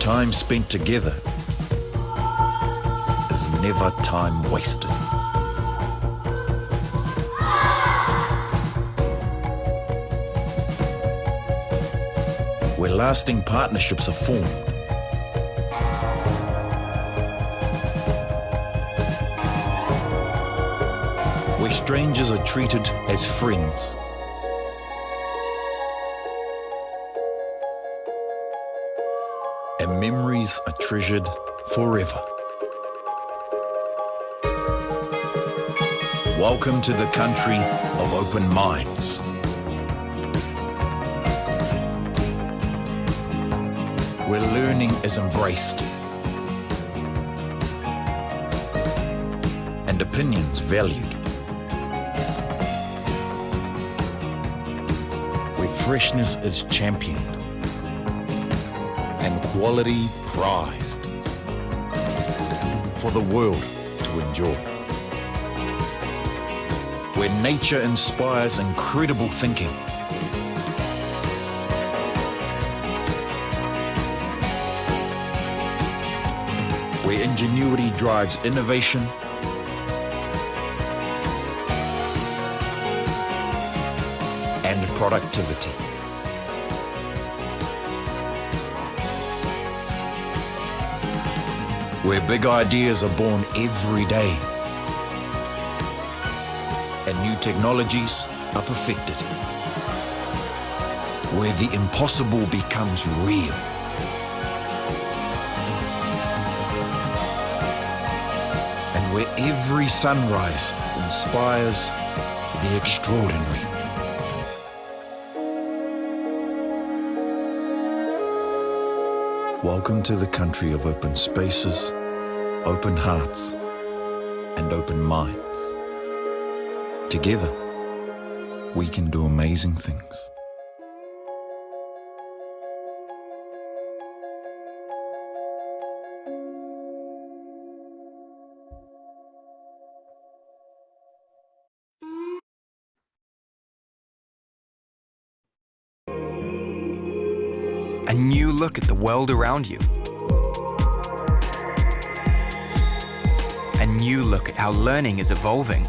Time spent together is never time wasted. Where lasting partnerships are formed. Where strangers are treated as friends. And memories are treasured forever. Welcome to the country of open minds. Where learning is embraced and opinions valued. Where freshness is championed and quality prized for the world to enjoy. Where nature inspires incredible thinking. Where ingenuity drives innovation and productivity. Where big ideas are born every day and new technologies are perfected. Where the impossible becomes real. And where every sunrise inspires the extraordinary. Welcome to the country of open spaces, open hearts, and open minds. Together, we can do amazing things. A new look at the world around you. A new look at how learning is evolving.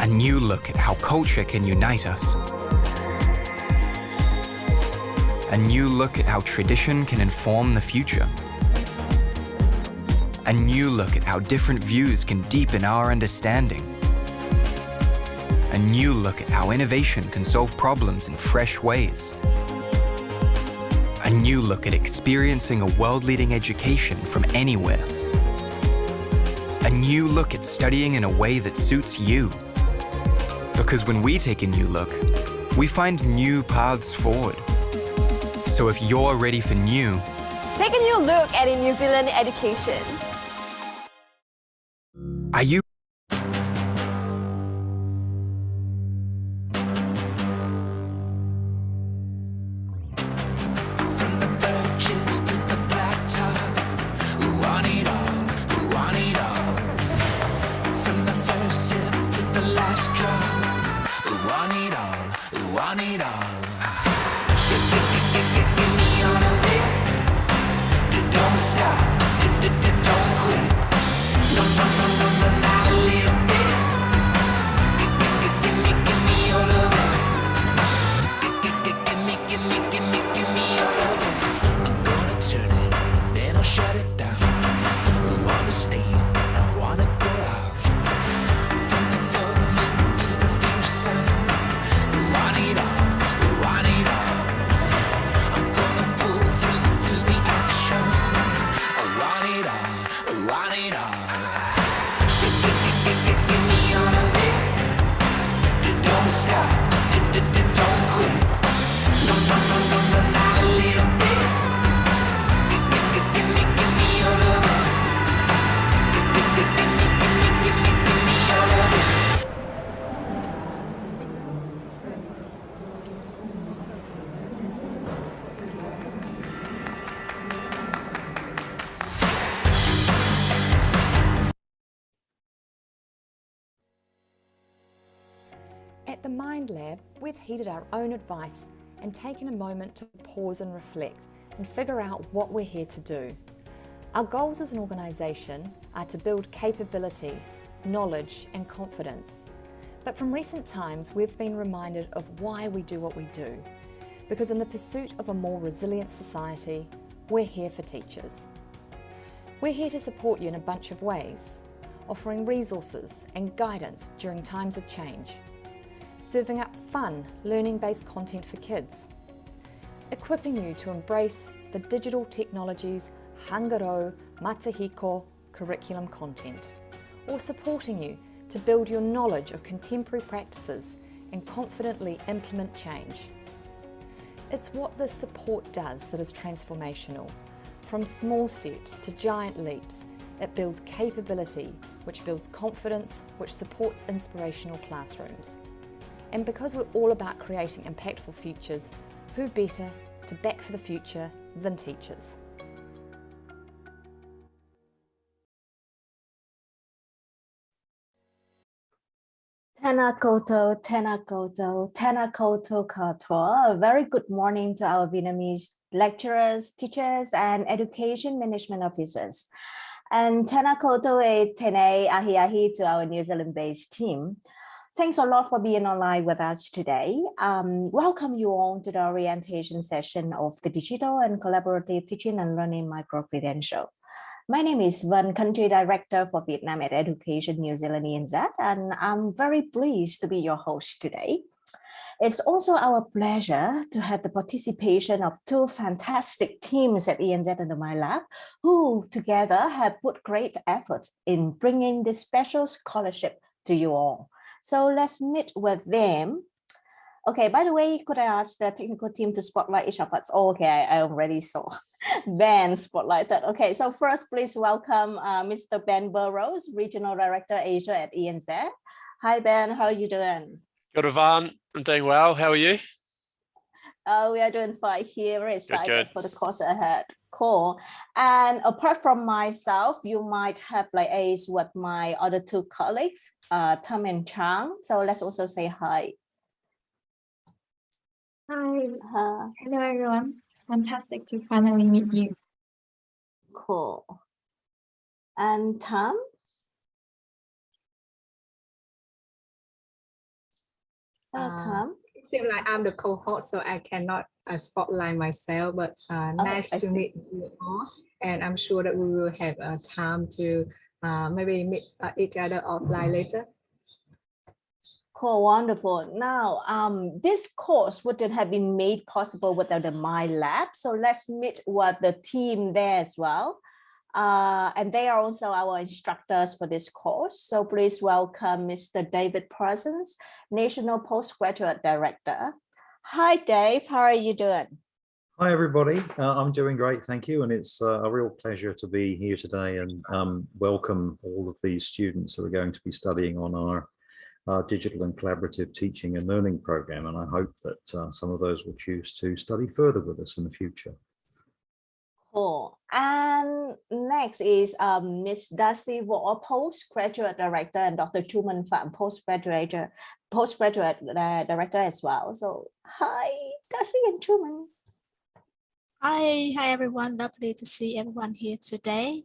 A new look at how culture can unite us. A new look at how tradition can inform the future. A new look at how different views can deepen our understanding. A new look at how innovation can solve problems in fresh ways. A new look at experiencing a world-leading education from anywhere. A new look at studying in a way that suits you. Because when we take a new look, we find new paths forward. So if you're ready for new, take a new look at New Zealand education. Are you At the Mind Lab, we've heeded our own advice and taken a moment to pause and reflect and figure out what we're here to do. Our goals as an organisation are to build capability, knowledge and confidence. But from recent times, we've been reminded of why we do what we do. Because in the pursuit of a more resilient society, we're here for teachers. We're here to support you in a bunch of ways, offering resources and guidance during times of change, serving up fun, learning-based content for kids, equipping you to embrace the digital technologies Hangaro Matahiko curriculum content, or supporting you to build your knowledge of contemporary practices and confidently implement change. It's what this support does that is transformational. From small steps to giant leaps, it builds capability, which builds confidence, which supports inspirational classrooms. And because we're all about creating impactful futures, who better to back for the future than teachers? Tēnā koutou, tēnā koutou, tēnā koutou katoa. A very good morning to our Vietnamese lecturers, teachers, and education management officers. And tēnā koutou e tēnei ahi ahi to our New Zealand-based team. Thanks a lot for being online with us today. Welcome you all to the orientation session of the Digital and Collaborative Teaching and Learning Micro-credential. My name is Van, Country Director for Vietnam at Education New Zealand ENZ, and I'm very pleased to be your host today. It's also our pleasure to have the participation of two fantastic teams at ENZ under my lab, who together have put great efforts in bringing this special scholarship to you all. So let's meet with them. Okay, by the way, could I ask the technical team to spotlight each of us? Oh, okay, I already saw Ben spotlighted. Okay, so first, please welcome Mr. Ben Burrows, Regional Director Asia at ENZ. Hi, Ben, how are you doing? Good, Van. I'm doing well. How are you? We are doing fine here. Very excited Good. for the course ahead. Cool. And apart from myself, you might have like Ace with my other two colleagues, Tham and Chang. So let's also say hi. Hi, hello everyone. It's fantastic to finally meet you. Cool. And Tham? Tham? It seems like I'm the co-host, so I cannot spotlight myself, but nice to meet you all. And I'm sure that we will have time to maybe meet each other offline later. Cool, wonderful. Now, this course wouldn't have been made possible without the My Lab. So let's meet with the team there as well. And they are also our instructors for this course. So please welcome Mr. David Parsons, National Postgraduate Director. Hi, Dave. How are you doing? Hi, everybody. I'm doing great, thank you. And it's a real pleasure to be here today and welcome all of these students who are going to be studying on our digital and collaborative teaching and learning program. And I hope that some of those will choose to study further with us in the future. Cool. And next is Ms. Darcy Vo, Postgraduate Director, and Dr. Truman Pham, Postgraduate Director as well. So hi, Darcy and Truman. Hi everyone. Lovely to see everyone here today.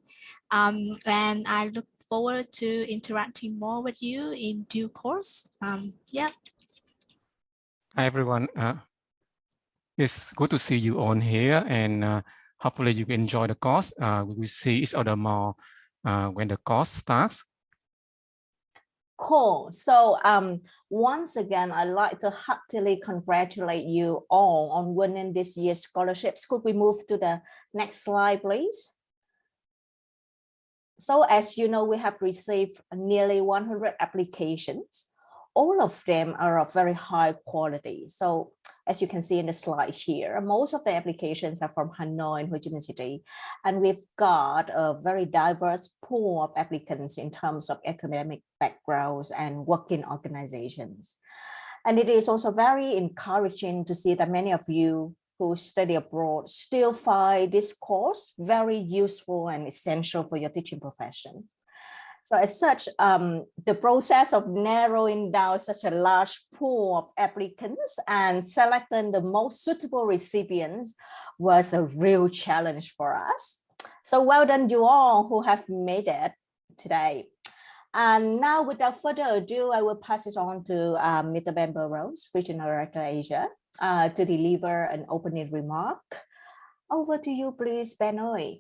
And I look forward to interacting more with you in due course. Yeah. Hi everyone. It's good to see you on here, and hopefully you can enjoy the course. We will see each other more when the course starts. Cool. So once again, I'd like to heartily congratulate you all on winning this year's scholarships. Could we move to the next slide, please? So as you know, we have received nearly 100 applications. All of them are of very high quality. So as you can see in the slide here, most of the applications are from Hanoi and Ho Chi Minh City. And we've got a very diverse pool of applicants in terms of academic backgrounds and working organizations. And it is also very encouraging to see that many of you who study abroad still find this course very useful and essential for your teaching profession. So as such, the process of narrowing down such a large pool of applicants and selecting the most suitable recipients was a real challenge for us. So well done you all who have made it today. And now without further ado, I will pass it on to Mr. Ben Burrows, Regional Director Asia, to deliver an opening remark. Over to you, please, Ben Oi.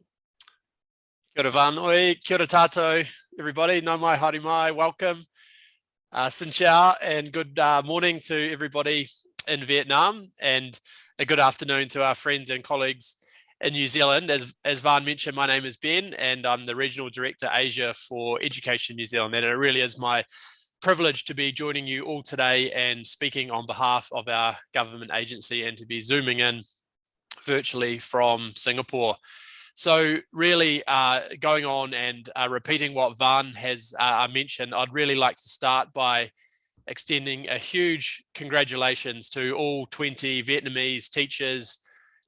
Kia ora van oi, kia ora tātou, everybody. Nau mai, haere mai, welcome. Xin chào and good morning to everybody in Vietnam, and a good afternoon to our friends and colleagues in New Zealand. As Van mentioned, my name is Ben and I'm the Regional Director Asia for Education New Zealand, and it really is my privilege to be joining you all today and speaking on behalf of our government agency and to be zooming in virtually from Singapore. So really going on and repeating what Van has mentioned, I'd really like to start by extending a huge congratulations to all 20 Vietnamese teachers,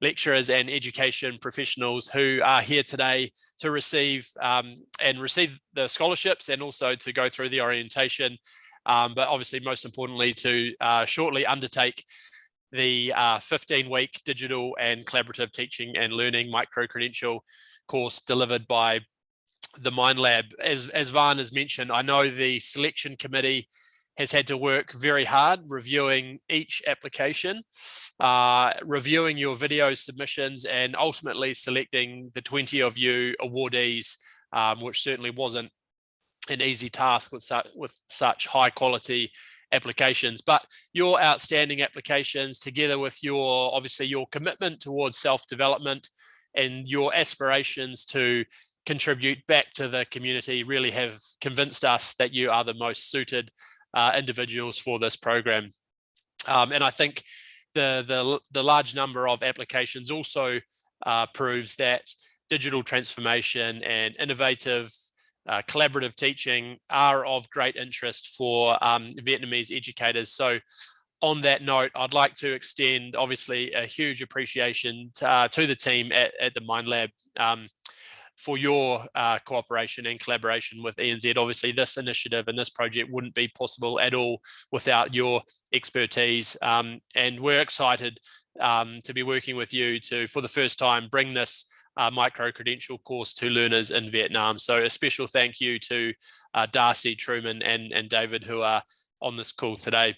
lecturers and education professionals who are here today to receive the scholarships and also to go through the orientation, but obviously most importantly to shortly undertake the 15-week digital and collaborative teaching and learning micro-credential course delivered by the Mind Lab. As Van has mentioned, I know the selection committee has had to work very hard reviewing each application, reviewing your video submissions and ultimately selecting the 20 of you awardees, which certainly wasn't an easy task with such high quality applications. But your outstanding applications, together with your commitment towards self-development and your aspirations to contribute back to the community, really have convinced us that you are the most suited individuals for this program. And I think the large number of applications also proves that digital transformation and innovative collaborative teaching are of great interest for Vietnamese educators. So on that note, I'd like to extend obviously a huge appreciation to the team at the Mind Lab for your cooperation and collaboration with ENZ. Obviously, this initiative and this project wouldn't be possible at all without your expertise. And we're excited to be working with you to, for the first time, bring this micro-credential course to learners in Vietnam. So a special thank you to Darcy, Truman, and David, who are on this call today.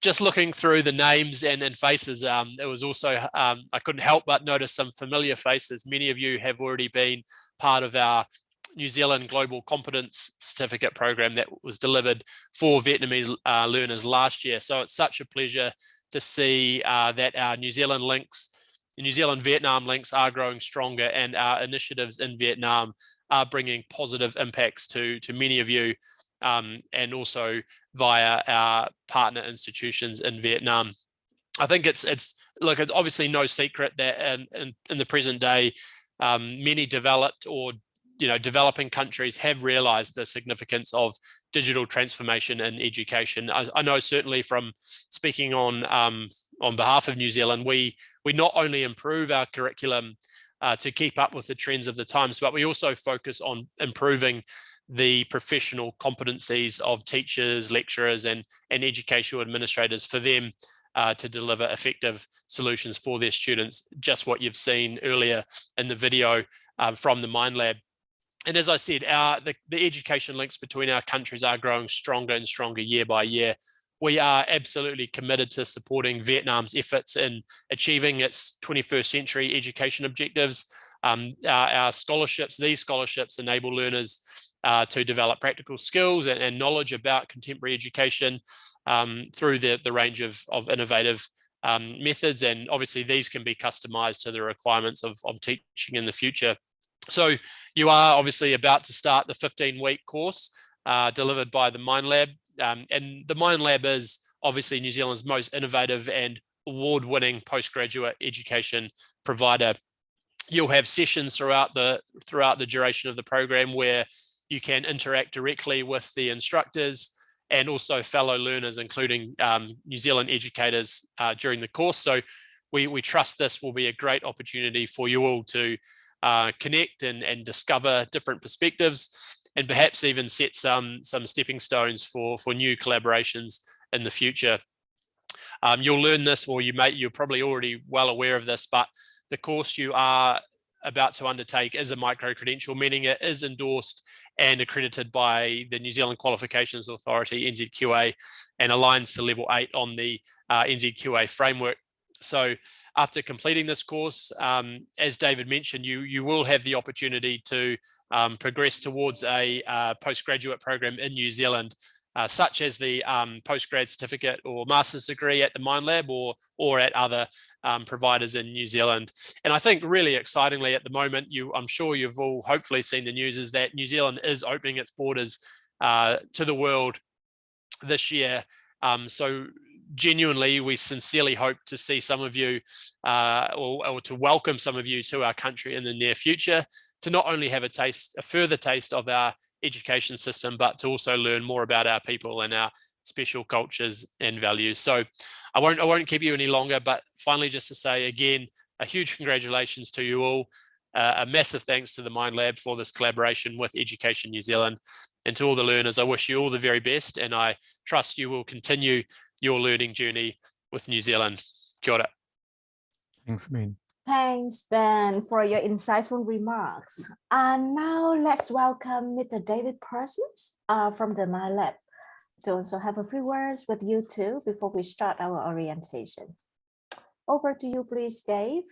Just looking through the names and faces, it was also, I couldn't help but notice some familiar faces. Many of you have already been part of our New Zealand Global Competence Certificate program that was delivered for Vietnamese learners last year. So it's such a pleasure to see that our New Zealand Vietnam links are growing stronger, and our initiatives in Vietnam are bringing positive impacts to many of you, and also via our partner institutions in Vietnam. I think it's obviously no secret that in the present day, many developed or developing countries have realized the significance of digital transformation in education. I know certainly from speaking on behalf of New Zealand, we not only improve our curriculum to keep up with the trends of the times, but we also focus on improving the professional competencies of teachers, lecturers, and educational administrators for them to deliver effective solutions for their students, just what you've seen earlier in the video from the Mind Lab. And as I said, the education links between our countries are growing stronger and stronger year by year. We are absolutely committed to supporting Vietnam's efforts in achieving its 21st century education objectives. Our scholarships, these scholarships enable learners to develop practical skills and knowledge about contemporary education through the range of innovative methods. And obviously these can be customized to the requirements of teaching in the future. So you are obviously about to start the 15-week course delivered by the Mind Lab. And the Mind Lab is obviously New Zealand's most innovative and award-winning postgraduate education provider. You'll have sessions throughout the duration of the program where you can interact directly with the instructors and also fellow learners, including New Zealand educators during the course. So we trust this will be a great opportunity for you all to connect and discover different perspectives. and perhaps even set some stepping stones for new collaborations in the future. You'll learn this, or you're probably already well aware of this, but the course you are about to undertake is a micro-credential, meaning it is endorsed and accredited by the New Zealand Qualifications Authority, NZQA, and aligns to level 8 on the NZQA framework. So after completing this course, as David mentioned, you will have the opportunity to progress towards a postgraduate program in New Zealand, such as the postgrad certificate or master's degree at the Mindlab or at other providers in New Zealand. And I think really excitingly at the moment, I'm sure you've all hopefully seen the news, is that New Zealand is opening its borders to the world this year. So genuinely, we sincerely hope to see some of you or to welcome some of you to our country in the near future, to not only have a further taste of our education system, but to also learn more about our people and our special cultures and values. So I won't keep you any longer, but finally, just to say again, a huge congratulations to you all. A massive thanks to the Mindlab for this collaboration with Education New Zealand, and to all the learners, I wish you all the very best, and I trust you will continue your learning journey with New Zealand. Kia ora. Thanks, Ben. Thanks, Ben, for your insightful remarks. And now let's welcome Mr. David Parsons from the Mindlab to also have a few words with you too before we start our orientation. Over to you, please, Dave.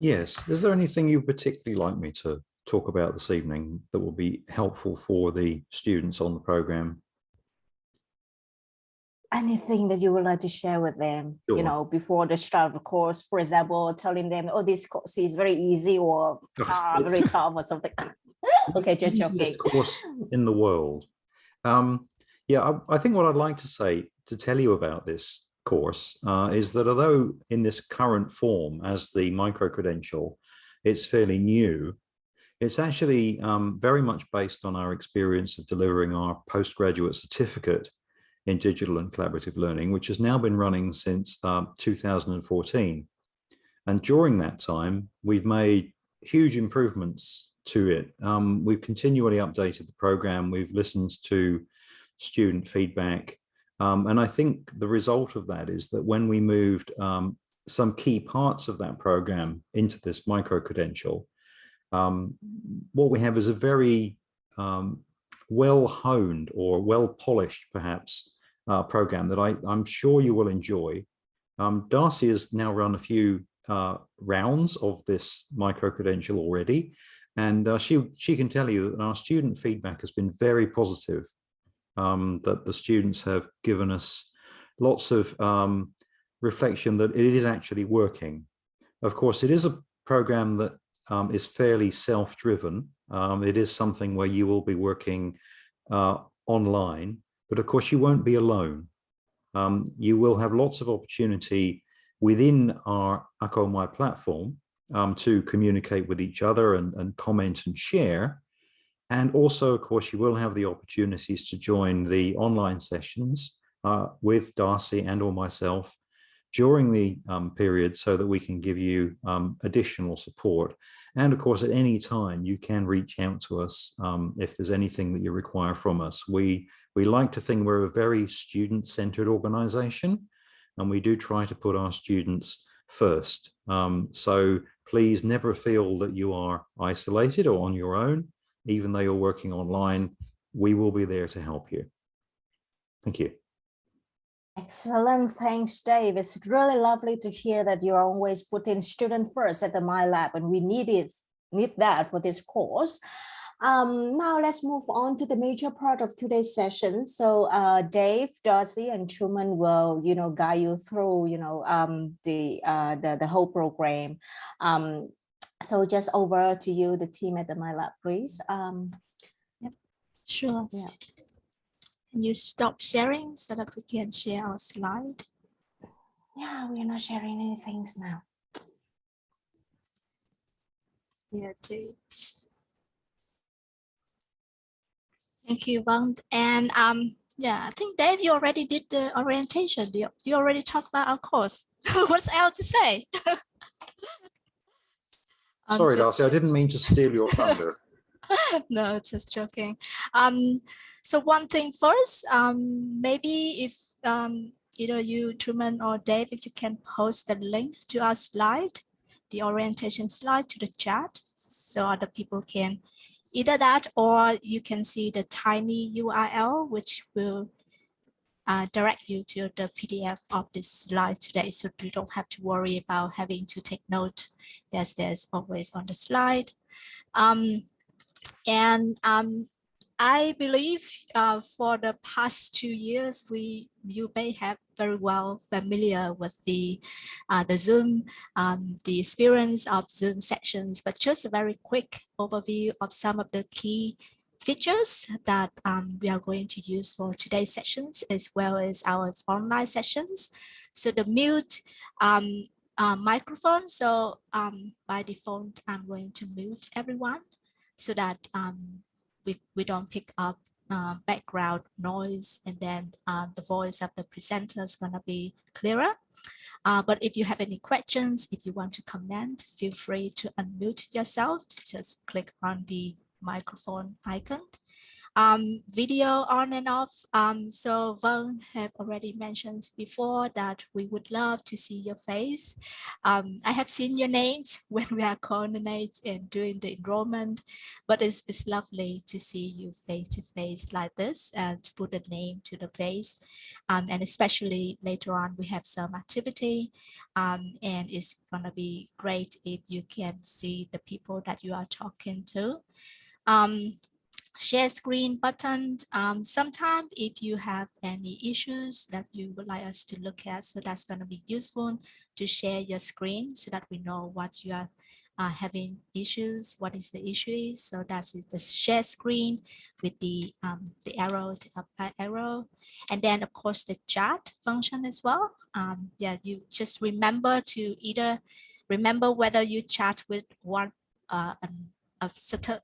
Yes. Is there anything you particularly like me to talk about this evening that will be helpful for the students on the program? Anything that you would like to share with them, Sure. you know, before the start of the course, for example, telling them, oh, this course is very easy or very tough or something. Okay, just joking. Easiest course in the world. Yeah, I think what I'd like to say, to tell you about this course, is that although in this current form as the micro-credential, it's fairly new, it's actually very much based on our experience of delivering our postgraduate certificate in digital and collaborative learning, which has now been running since 2014. And during that time, we've made huge improvements to it. We've continually updated the program. We've listened to student feedback. And I think the result of that is that when we moved some key parts of that program into this micro-credential, what we have is a very well-honed or well-polished, perhaps, program that I'm sure you will enjoy. Darcy has now run a few rounds of this micro-credential already, and she can tell you that our student feedback has been very positive, that the students have given us lots of reflection that it is actually working. Of course, it is a program that is fairly self-driven. It is something where you will be working online, but of course you won't be alone. You will have lots of opportunity within our Ako My platform to communicate with each other and comment and share. And also, of course, you will have the opportunities to join the online sessions with Darcy and or myself during the period, so that we can give you additional support. And of course, at any time, you can reach out to us if there's anything that you require from us. We like to think we're a very student-centered organization, and we do try to put our students first. So please never feel that you are isolated or on your own. Even though you're working online, we will be there to help you. Thank you. Excellent. Thanks, Dave. It's really lovely to hear that you're always putting student first at the Mindlab, and we need that for this course. Now let's move on to the major part of today's session. So Dave, Darcy, and Truman will, guide you through, the whole program. So just over to you, the team at the Mindlab, please. Yep. Sure. Yeah. Can you stop sharing so that we can share our slide? Yeah, we are not sharing anything now. Yeah, thank you, Vâng. And yeah, I think Dave, you already did the orientation. You already talked about our course. What's else to say? Sorry, Darcy, I didn't mean to steal your thunder. No, just joking. So one thing first, maybe if either you, Truman or Dave, if you can post the link to our slide, the orientation slide, to the chat, so other people can either that, or you can see the tiny URL, which will direct you to the PDF of this slide today, so you don't have to worry about having to take note. There's always on the slide. I believe for the past 2 years, you may have very well familiar with the Zoom, the experience of Zoom sessions, but just a very quick overview of some of the key features that we are going to use for today's sessions, as well as our online sessions. So the mute microphone. So by default, I'm going to mute everyone so that we don't pick up background noise, and then the voice of the presenter is going to be clearer. But if you have any questions, if you want to comment, feel free to unmute yourself. Just click on the microphone icon. Video on and off. So Vân have already mentioned before that we would love to see your face. I have seen your names when we are coordinating and doing the enrollment, but it's lovely to see you face to face like this and to put a name to the face. And especially later on, we have some activity, and it's gonna be great if you can see the people that you are talking to. Share screen button. Sometimes if you have any issues that you would like us to look at, so that's going to be useful to share your screen so that we know what you are having issues, what is the issue is. So that's the share screen with the arrow, the up arrow, and then of course the chat function as well. Yeah, you just remember to either remember whether you chat with one of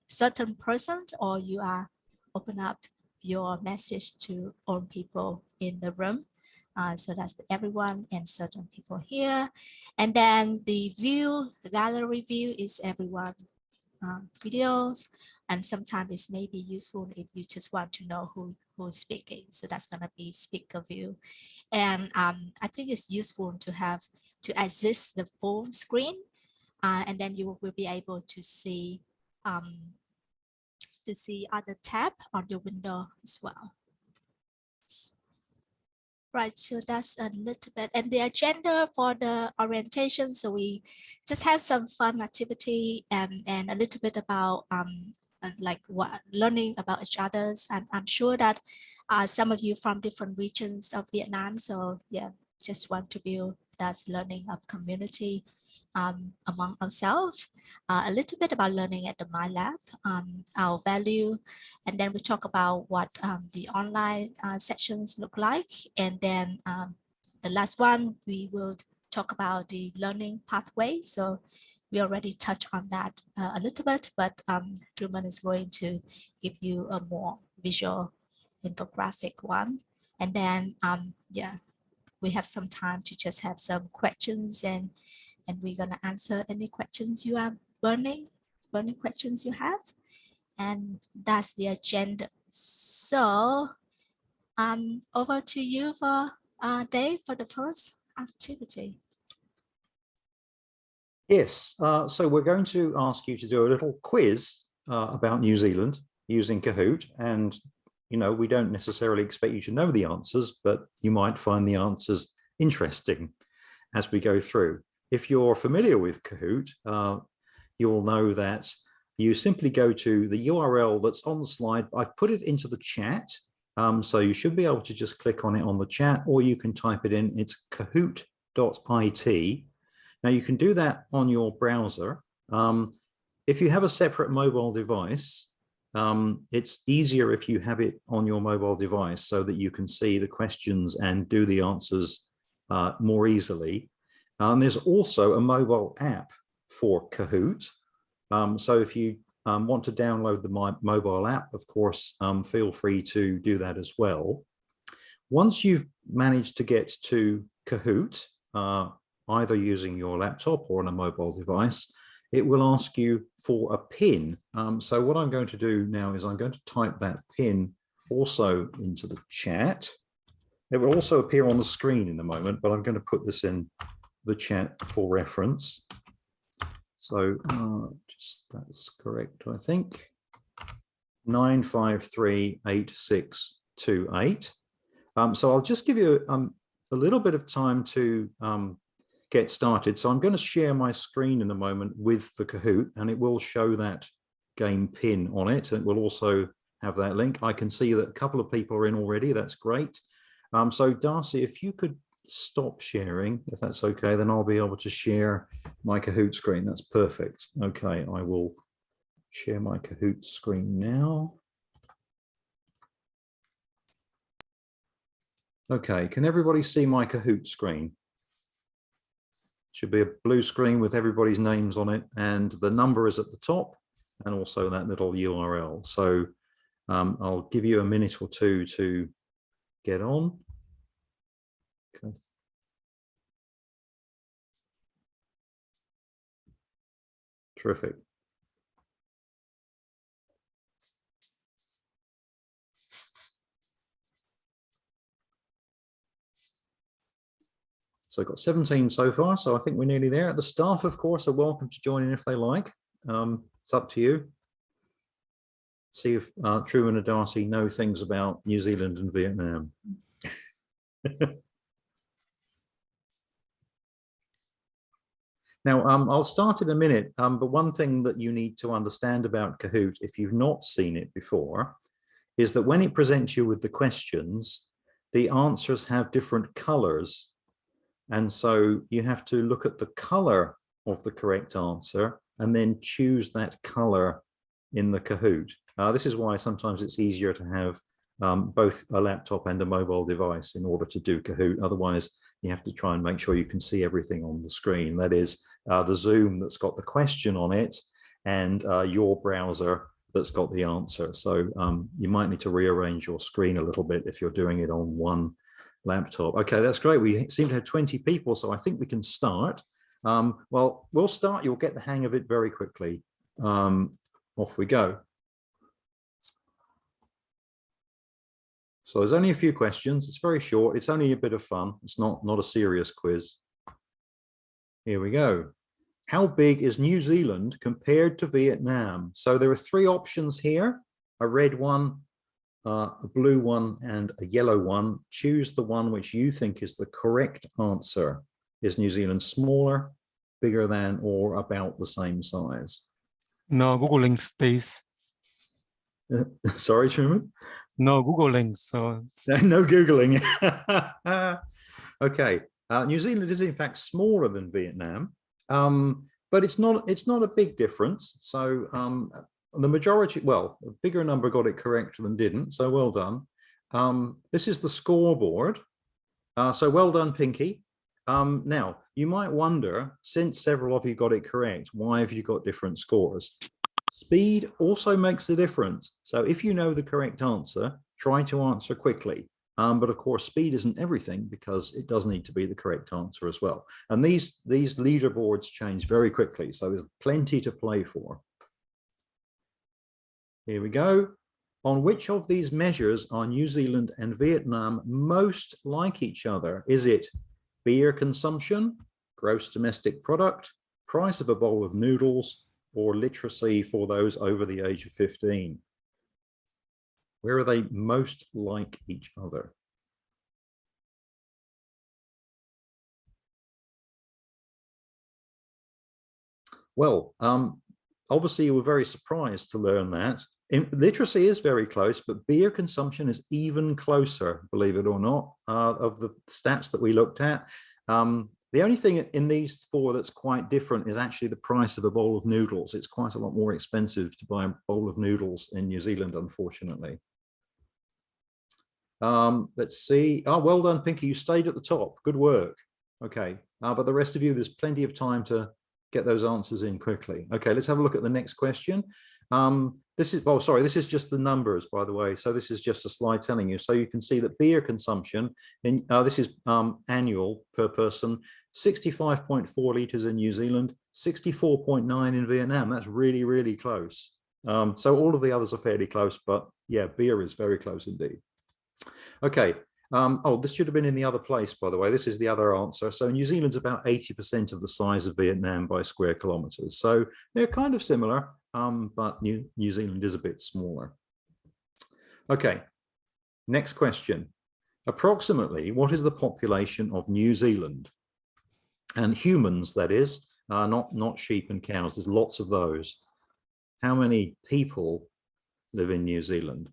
certain person, or you are open up your message to all people in the room. So that's everyone and certain people here. And then the view, the gallery view is everyone videos. And sometimes it may be useful if you just want to know who's speaking. So that's gonna be speaker view. And I think it's useful to have to access the full screen, and then you will be able to see other tab on your window as well. Right, so that's a little bit, and the agenda for the orientation. So we just have some fun activity and a little bit about like what learning about each other's. I'm sure that some of you from different regions of Vietnam. So yeah, just want to build that learning of community among ourselves. A little bit about learning at the MyLab, our value, and then we talk about what the online sessions look like. And then the last one, we will talk about the learning pathway. So we already touched on that a little bit, but Truman is going to give you a more visual infographic one. And then, yeah, we have some time to just have some questions, and we're gonna answer any questions you are burning questions you have. And that's the agenda. So over to you for Dave for the first activity. Yes, so we're going to ask you to do a little quiz about New Zealand using Kahoot. And, you know, we don't necessarily expect you to know the answers, but you might find the answers interesting as we go through. If you're familiar with Kahoot, you'll know that you simply go to the URL that's on the slide. I've put it into the chat, so you should be able to just click on it on the chat, or you can type it in. It's kahoot.it. Now you can do that on your browser. If you have a separate mobile device, it's easier if you have it on your mobile device so that you can see the questions and do the answers more easily. There's also a mobile app for Kahoot. So if you want to download the mobile app, of course, feel free to do that as well. Once you've managed to get to Kahoot, either using your laptop or on a mobile device, it will ask you for a PIN. So what I'm going to do now is I'm going to type that PIN also into the chat. It will also appear on the screen in a moment, but I'm going to put this in the chat for reference. So just that's correct, I think. 9538628. So I'll just give you a little bit of time to get started. So I'm going to share my screen in a moment with the Kahoot, and it will show that game PIN on it. And it will also have that link. I can see that a couple of people are in already. That's great. So Darcy, if you could stop sharing, if that's okay, then I'll be able to share my Kahoot screen. That's perfect. Okay, I will share my Kahoot screen now. Okay, can everybody see my Kahoot screen? Should be a blue screen with everybody's names on it, and the number is at the top, and also that little URL. So I'll give you a minute or two to get on. Okay. Terrific. So I've got 17 so far, so I think we're nearly there. The staff, of course, are welcome to join in if they like. It's up to you. See if Truman and Darcy know things about New Zealand and Vietnam. Now, I'll start in a minute, but one thing that you need to understand about Kahoot, if you've not seen it before, is that when it presents you with the questions, the answers have different colors. And so you have to look at the color of the correct answer and then choose that color in the Kahoot. This is why sometimes it's easier to have both a laptop and a mobile device in order to do Kahoot. Otherwise, you have to try and make sure you can see everything on the screen. That is the Zoom that's got the question on it and your browser that's got the answer. So you might need to rearrange your screen a little bit if you're doing it on one laptop. Okay, that's great. We seem to have 20 people, so I think we can start. Well, we'll start. You'll get the hang of it very quickly. Off we go. So there's only a few questions. It's very short. It's only a bit of fun. It's not a serious quiz. Here we go. How big is New Zealand compared to Vietnam? So there are three options here, a red one, a blue one, and a yellow one. Choose the one which you think is the correct answer. Is New Zealand smaller, bigger than, or about the same size? No Googling, please. Sorry, Truman? No Googling, so. No Googling. Okay, New Zealand is in fact smaller than Vietnam, but it's not a big difference. So the majority, well, a bigger number got it correct than didn't, so well done. This is the scoreboard. So well done, Pinky. Now, you might wonder, since several of you got it correct, why have you got different scores? Speed also makes a difference. So if you know the correct answer, try to answer quickly. But of course, speed isn't everything because it does need to be the correct answer as well. And these leaderboards change very quickly, so there's plenty to play for. Here we go. On which of these measures are New Zealand and Vietnam most like each other? Is it beer consumption, gross domestic product, price of a bowl of noodles, or literacy for those over the age of 15? Where are they most like each other? Well, obviously you were very surprised to learn that. Literacy is very close, but beer consumption is even closer, believe it or not, of the stats that we looked at. The only thing in these four that's quite different is actually the price of a bowl of noodles. It's quite a lot more expensive to buy a bowl of noodles in New Zealand, unfortunately. Let's see. Oh, well done, Pinky. You stayed at the top. Good work. Okay. But the rest of you, there's plenty of time to get those answers in quickly. Okay, let's have a look at the next question. This is, oh, sorry, this is just the numbers, by the way. So this is just a slide telling you. So you can see that beer consumption, this is annual per person, 65.4 litres in New Zealand, 64.9 in Vietnam. That's really, really close. So all of the others are fairly close, but yeah, beer is very close indeed. Okay. Oh, this should have been in the other place, by the way. This is the other answer. So New Zealand's about 80% of the size of Vietnam by square kilometers. So they're kind of similar, but New Zealand is a bit smaller. Okay, next question. Approximately, what is the population of New Zealand? And humans, that is, not sheep and cows. There's lots of those. How many people live in New Zealand?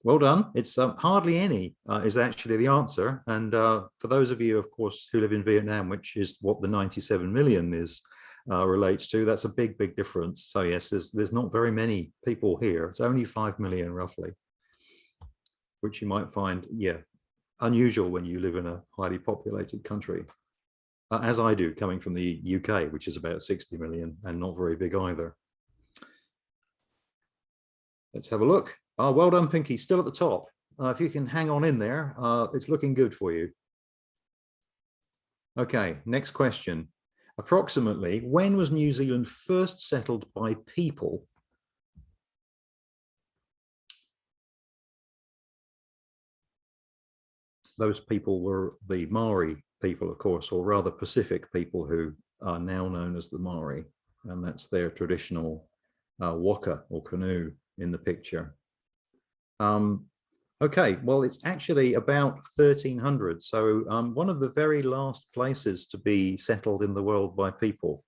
Well done. It's hardly any is actually the answer. And for those of you, of course, who live in Vietnam, which is what the 97 million is relates to, that's a big, big difference. So yes, there's not very many people here. It's only 5 million roughly, which you might find, yeah, unusual when you live in a highly populated country, as I do, coming from the UK, which is about 60 million and not very big either. Let's have a look. Well done, Pinky, still at the top. If you can hang on in there, it's looking good for you. Okay, next question. Approximately, when was New Zealand first settled by people? Those people were the Maori people, of course, or rather Pacific people who are now known as the Maori, and that's their traditional waka or canoe in the picture. Okay, well, it's actually about 1300. So one of the very last places to be settled in the world by people,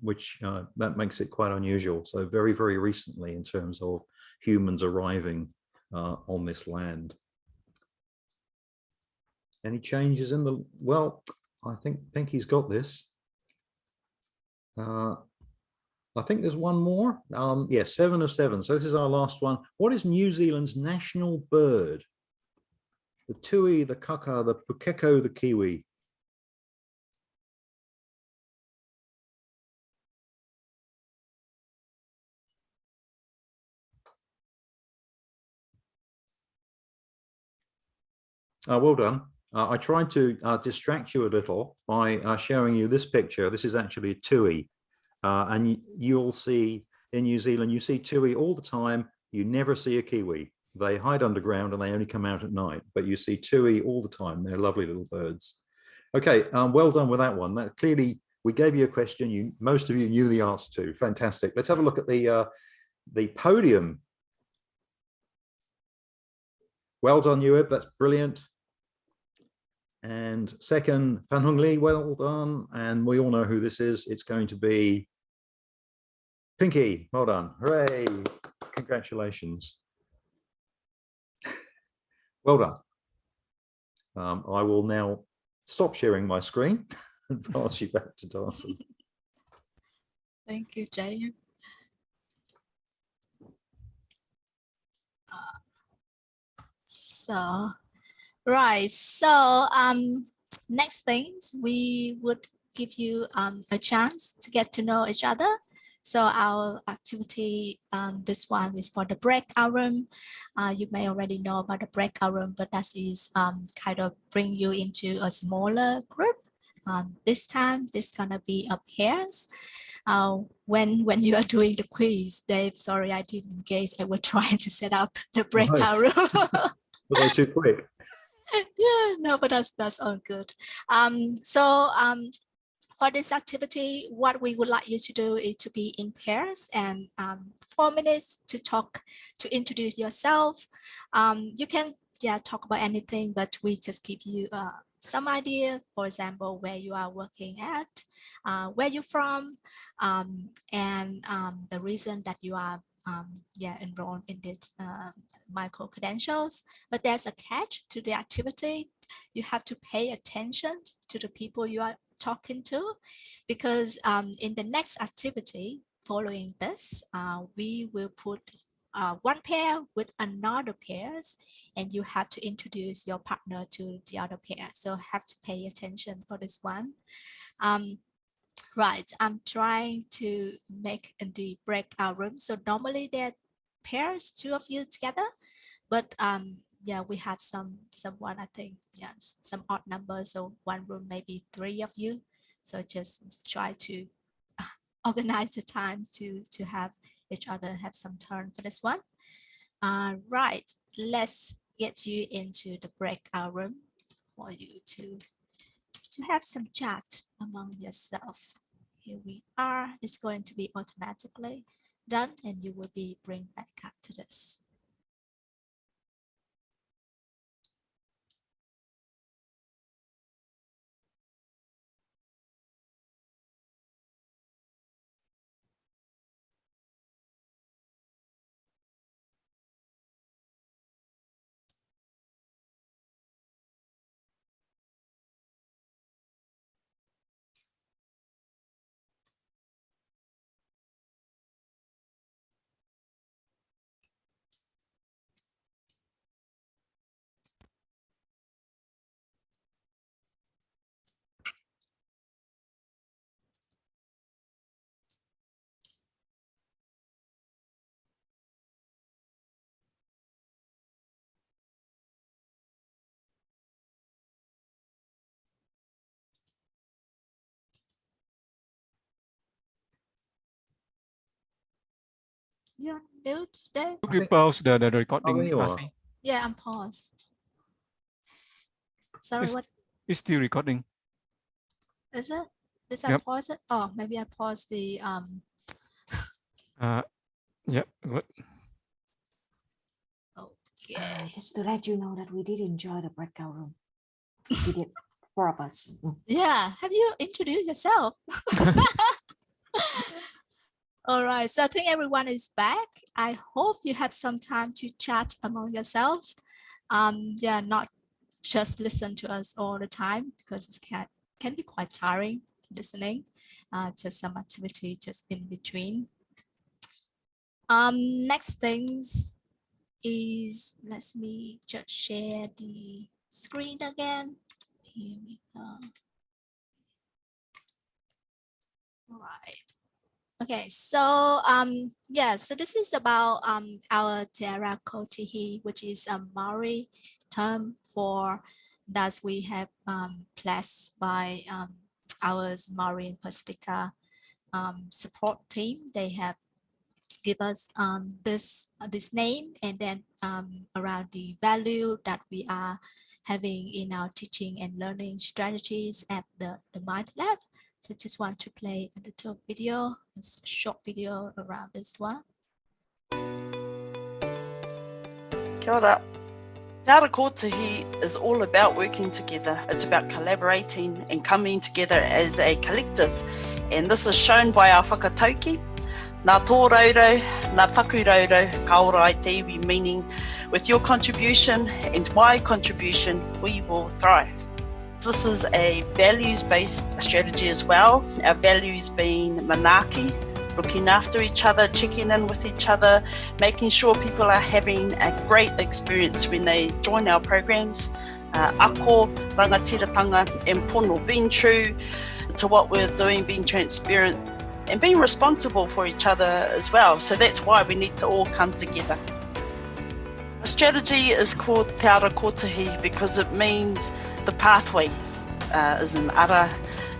which that makes it quite unusual. So very, very recently in terms of humans arriving on this land. Any changes in the, well, I think Pinky's got this. I think there's one more. Yes, 7 of 7. So this is our last one. What is New Zealand's national bird? The tui, the kaka, the pukeko, the kiwi. Well done. I tried to distract you a little by showing you this picture. This is actually a tui. And you'll see in New Zealand, you see tui all the time. You never see a kiwi. They hide underground and they only come out at night, but you see tui all the time. They're lovely little birds. Okay, well done with that one. That clearly, we gave you a question most of you knew the answer to. Fantastic. Let's have a look at the podium. Well done, Yuib. That's brilliant. And second, Fan Hung Lee, well done. And we all know who this is. It's going to be Pinky. Well done. Hooray. Congratulations. Well done. I will now stop sharing my screen and pass you back to Darcy. Thank you, Jay. Right, so next things, we would give you a chance to get to know each other. So our activity, this one is for the breakout room. You may already know about the breakout room, but that is kind of bring you into a smaller group. This time, this is gonna be a pairs. When you are doing the quiz, Dave, sorry, I didn't engage. I was trying to set up the breakout room. Was I too quick? Yeah, no, but that's all good. For this activity, what we would like you to do is to be in pairs and 4 minutes to talk, to introduce yourself. You can talk about anything, but we just give you some idea, for example, where you are working at, where you're from, and the reason that you are enrolled in this micro-credentials. But there's a catch to the activity. You have to pay attention to the people you are talking to, because in the next activity following this, we will put one pair with another pairs, and you have to introduce your partner to the other pair. So have to pay attention for this one. Right, I'm trying to make the breakout room. So normally there are pairs, 2 of you together, but yeah, we have someone, I think, yes, some odd numbers. So one room, maybe 3 of you. So just try to organize the time to have each other have some turn for this one. Right, let's get you into the breakout room for you to have some chat among yourself. Here we are. It's going to be automatically done, and you will be bring back up to this. You're on mute today. Could you pause the recording? Oh, there you are. Marcy? Yeah, I'm paused. Sorry, what It's still recording. is it? Did I Yep. pause it? Oh, maybe I paused the Yeah, good. Okay. Just to let you know that we did enjoy the breakout room. We did, 4 of us. Yeah, have you introduced yourself? All right, so I think everyone is back. I hope you have some time to chat among yourself. Yeah, not just listen to us all the time, because it can be quite tiring listening. Just some activity just in between. Next things is, let me just share the screen again. Here we go. All right. Okay, so yeah, so this is about our Terra Kotihi, which is a Maori term for that we have blessed by our Maori and Pacifica support team. They have give us this name, and then around the value that we are having in our teaching and learning strategies at the Mind Lab. So just want to play a little video, a short video around this one. Kia ora. Te ara kotahi is all about working together. It's about collaborating and coming together as a collective. And this is shown by our whakatauki. Nā tō rauro, nā taku rauro, ka ora ai te iwi, meaning with your contribution and my contribution, we will thrive. This is a values-based strategy as well. Our values being manaaki, looking after each other, checking in with each other, making sure people are having a great experience when they join our programs. Ako, rangatiratanga, and pono, being true to what we're doing, being transparent, and being responsible for each other as well. So that's why we need to all come together. The strategy is called Te Ara Kotahi because it means the pathway is an ara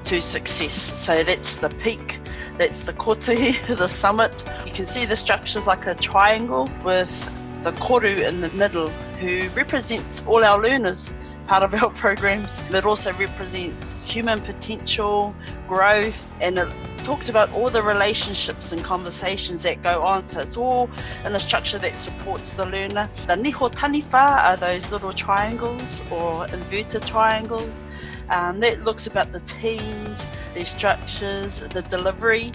to success. So that's the peak, that's the kotahi, the summit. You can see the structure's like a triangle with the koru in the middle, who represents all our learners, part of our programs. It also represents human potential, growth, and it talks about all the relationships and conversations that go on. So it's all in a structure that supports the learner. The niho taniwha are those little triangles or inverted triangles. That looks about the teams, their structures, the delivery,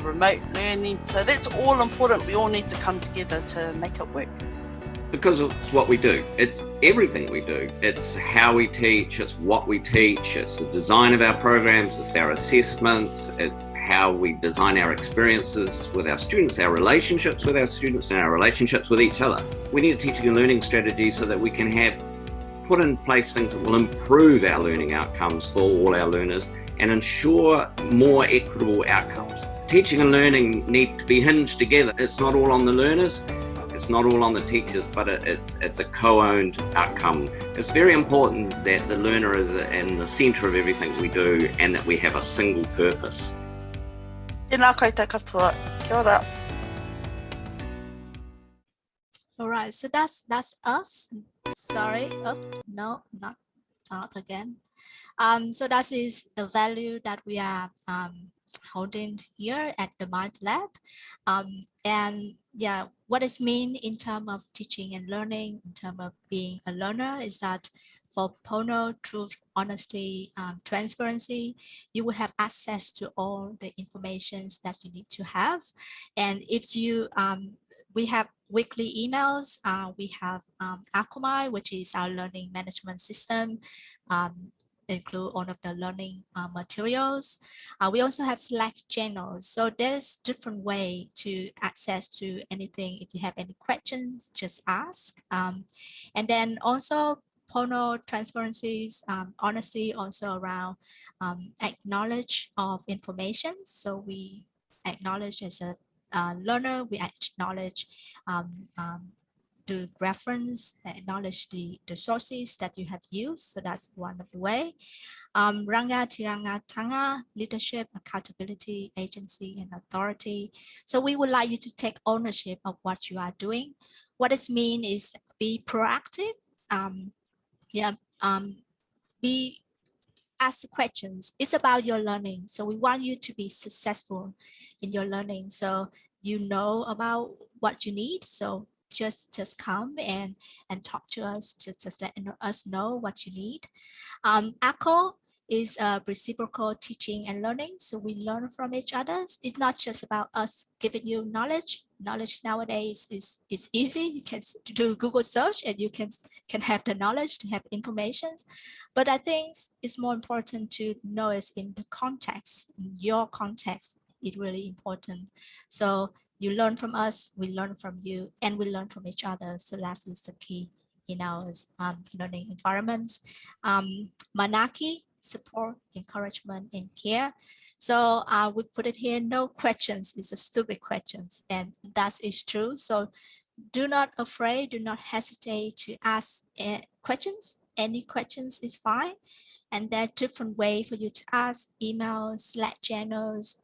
remote learning. So that's all important. We all need to come together to make it work. Because it's what we do. It's everything we do. It's how we teach, it's what we teach, it's the design of our programs, it's our assessments, it's how we design our experiences with our students, our relationships with our students, and our relationships with each other. We need a teaching and learning strategy so that we can put in place things that will improve our learning outcomes for all our learners and ensure more equitable outcomes. Teaching and learning need to be hinged together. It's not all on the learners. it's not all on the teachers, but it's a co-owned outcome. It's very important that the learner is in the center of everything we do and that we have a single purpose. Tēnā koutou katoa. Kia ora. All right, so that's us. Sorry, no, not again. So that is the value that we are holding here at the Mind Lab. And yeah, what it means in terms of teaching and learning, in terms of being a learner, is that for Pono, truth, honesty, transparency, you will have access to all the informations that you need to have. And if you, we have weekly emails, we have Akamai, which is our learning management system, include all of the learning materials. We also have Slack channels. So there's different way to access to anything. If you have any questions, just ask. And then also Pono transparencies, honesty also around acknowledge of information. So we acknowledge as a learner, we acknowledge to reference, acknowledge the sources that you have used. So that's one of the way. Ranga, tiranga, tanga, leadership, accountability, agency, and authority. So we would like you to take ownership of what you are doing. What this means is be proactive. Ask questions. It's about your learning. So we want you to be successful in your learning. So you know about what you need. So just come and talk to us. Just let us know what you need. ACO is reciprocal teaching and learning. So we learn from each other. It's not just about us giving you knowledge. Knowledge nowadays is easy. You can do Google search and you can have the knowledge, to have information. But I think it's more important to know it in the context, in your context. It's really important. So you learn from us, we learn from you, and we learn from each other. So that is the key in our learning environments. Manaki, support, encouragement, and care. So we put it here, no questions is a stupid questions, and that is true. So do not afraid, do not hesitate to ask questions. Any questions is fine. And there's different way for you to ask: email, Slack channels,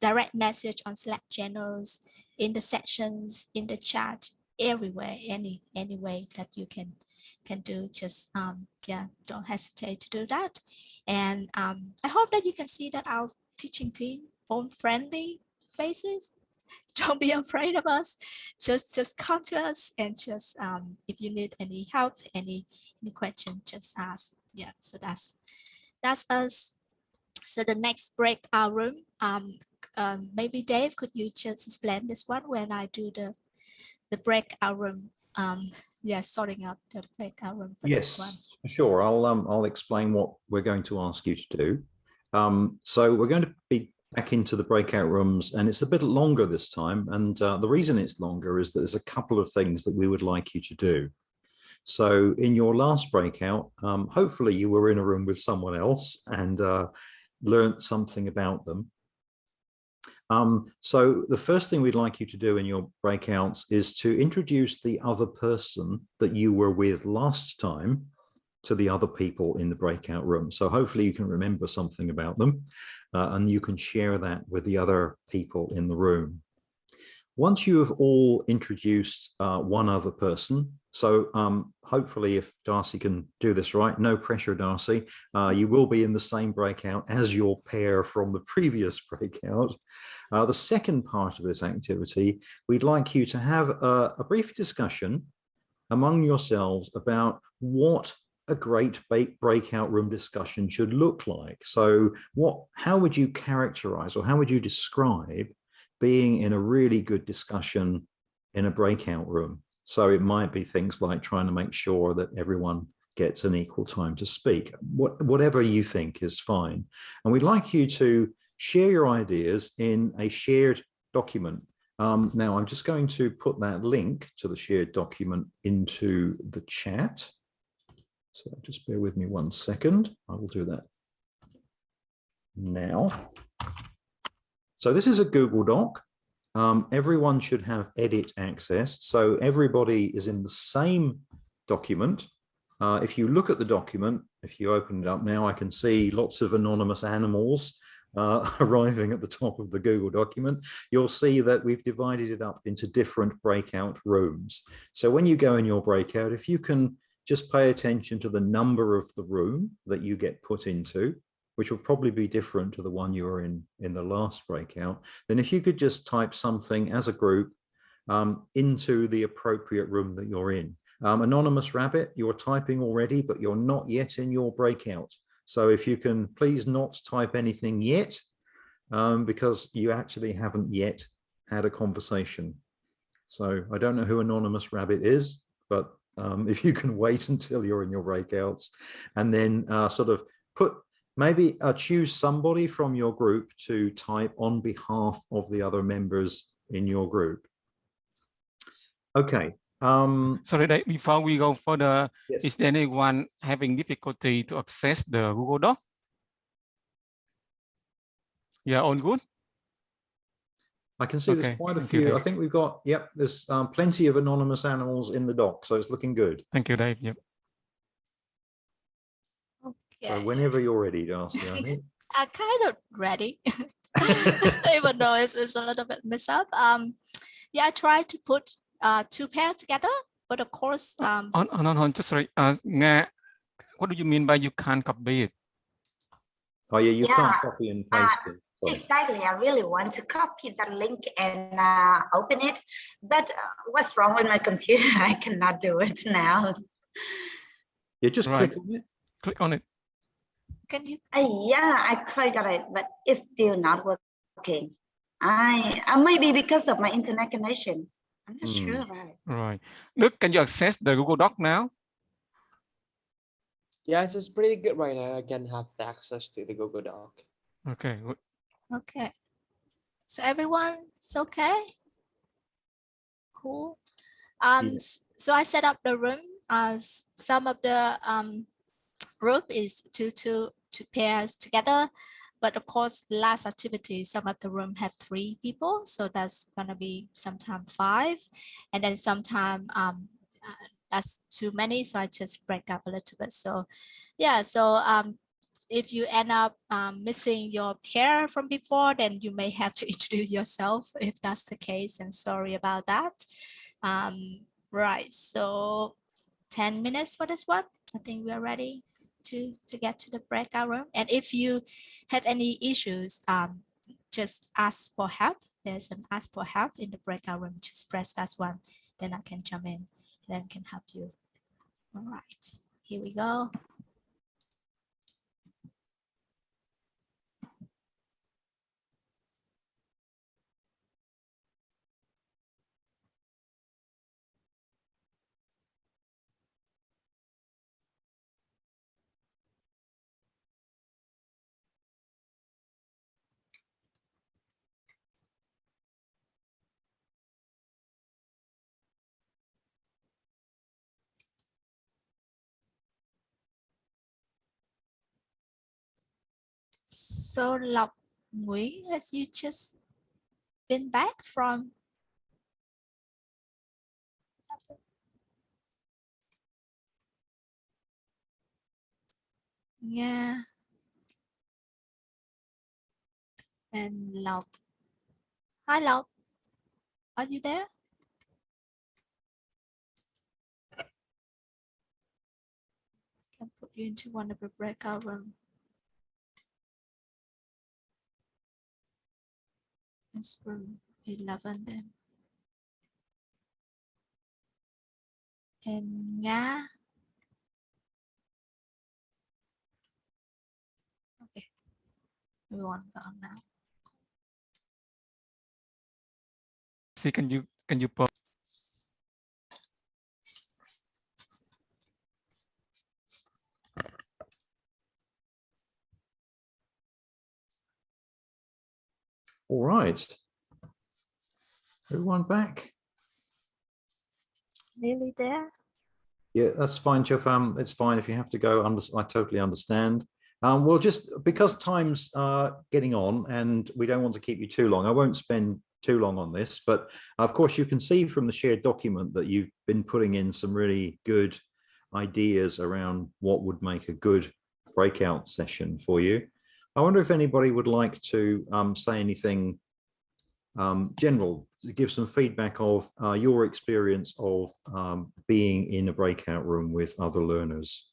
direct message on Slack channels, in the sections, in the chat, everywhere, any way that you can do. Just don't hesitate to do that. And I hope that you can see that our teaching team all friendly faces. Don't be afraid of us. Just come to us, and just if you need any help, any question, just ask. Yeah, so that's us. So the next breakout room, maybe Dave, could you just explain this one when I do the breakout room? Sorting out the breakout room for this one. Yes, sure. I'll explain what we're going to ask you to do. So we're going to be back into the breakout rooms, and it's a bit longer this time. And the reason it's longer is that there's a couple of things that we would like you to do. So in your last breakout, hopefully you were in a room with someone else and learned something about them. So the first thing we'd like you to do in your breakouts is to introduce the other person that you were with last time to the other people in the breakout room. So hopefully you can remember something about them, and you can share that with the other people in the room. Once you have all introduced one other person, so hopefully if Darcy can do this right, no pressure, Darcy, you will be in the same breakout as your pair from the previous breakout. The second part of this activity, we'd like you to have a brief discussion among yourselves about what a great breakout room discussion should look like. So how would you characterize, or how would you describe being in a really good discussion in a breakout room? So it might be things like trying to make sure that everyone gets an equal time to speak. Whatever you think is fine. And we'd like you to share your ideas in a shared document. Now I'm just going to put that link to the shared document into the chat. So just bear with me 1 second. I will do that now. So this is a Google Doc. everyone should have edit access. So everybody is in the same document. If you look at the document, if you open it up now, I can see lots of anonymous animals arriving at the top of the Google document. You'll see that we've divided it up into different breakout rooms. So when you go in your breakout, if you can just pay attention to the number of the room that you get put into, which will probably be different to the one you were in the last breakout, then if you could just type something as a group into the appropriate room that you're in. Anonymous Rabbit, you're typing already, but you're not yet in your breakout. So if you can please not type anything yet, because you actually haven't yet had a conversation. So I don't know who Anonymous Rabbit is, but if you can wait until you're in your breakouts and then sort of maybe choose somebody from your group to type on behalf of the other members in your group. Okay. Sorry, Dave, before we go further, yes. Is there anyone having difficulty to access the Google Doc? Yeah, all good? I can see there's quite a few. I think we've got, yep, there's plenty of anonymous animals in the doc, so it's looking good. Thank you, Dave. Yep. Okay. So whenever you're ready, Darcy, I think. I'm kind of ready, even though it's a little bit messed up. Yeah, I tried to put 2 pairs together, but of course. On, just sorry. Nga, what do you mean by you can't copy it? Oh yeah, you can't copy and paste it. Exactly. I really want to copy that link and open it, but what's wrong with my computer? I cannot do it now. You just click on it. Click on it. Can you? Yeah, I clicked on it, but it's still not working. Maybe because of my internet connection. I'm not sure about it. Right. Look, can you access the Google Doc now? Yes, it's pretty good right now. I can have the access to the Google Doc. Okay, good. Okay. So everyone's okay? Cool. So I set up the room. Some of the group is two pairs together. But of course, last activity, some of the room have 3 people. So that's gonna be sometime 5. And then sometime that's too many. So I just break up a little bit. So yeah, so if you end up missing your pair from before, then you may have to introduce yourself if that's the case, and sorry about that. Right, so 10 minutes for this one. I think we're ready to get to the breakout room. And if you have any issues, just ask for help. There's an ask for help in the breakout room. Just press that one, then I can jump in and then can help you. All right, here we go. So Lộc Nguyễn, has you just been back from? Yeah. And Lộc. Hi Lộc, are you there? Can put you into one of the breakout rooms. It's room 11 then. And Nga. Okay, everyone gone now. See, can you put? All right. Everyone back? Nearly there? Yeah, that's fine, Jeff. It's fine if you have to go. I totally understand. Well, just because time's getting on and we don't want to keep you too long, I won't spend too long on this, but of course you can see from the shared document that you've been putting in some really good ideas around what would make a good breakout session for you. I wonder if anybody would like to say anything general, to give some feedback of your experience of being in a breakout room with other learners.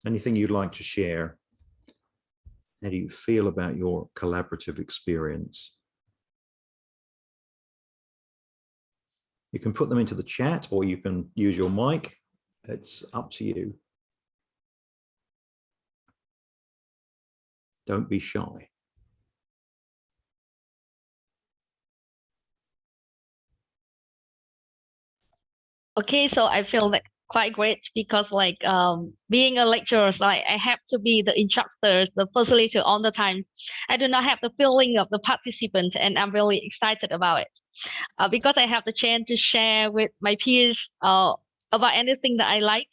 Anything you'd like to share? How do you feel about your collaborative experience? You can put them into the chat or you can use your mic. It's up to you. Don't be shy. Okay, so I feel like quite great because like being a lecturer, like I have to be the instructors, the facilitator all the time. I do not have the feeling of the participant, and I'm really excited about it because I have the chance to share with my peers about anything that I like,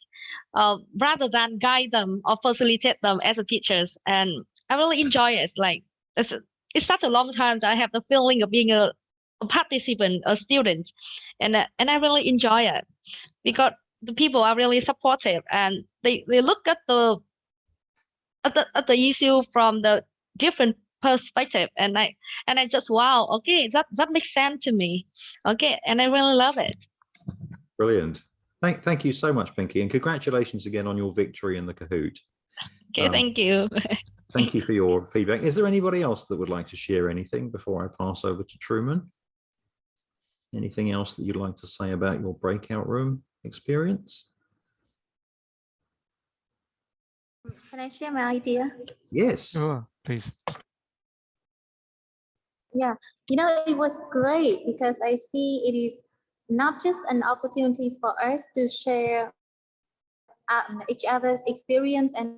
rather than guide them or facilitate them as a teachers. And I really enjoy it. Like it's such a long time that I have the feeling of being a participant, a student, and I really enjoy it because the people are really supportive and they look at the issue from the different perspective, and I just wow, okay, that makes sense to me, okay, and I really love it. Brilliant. Thank you so much, Pinky, and congratulations again on your victory in the Kahoot. Okay, thank you. Thank you for your feedback. Is there anybody else that would like to share anything before I pass over to Truman? Anything else that you'd like to say about your breakout room experience? Can I share my idea? Yes. Sure, please. Yeah, you know, it was great because I see it is not just an opportunity for us to share each other's experience and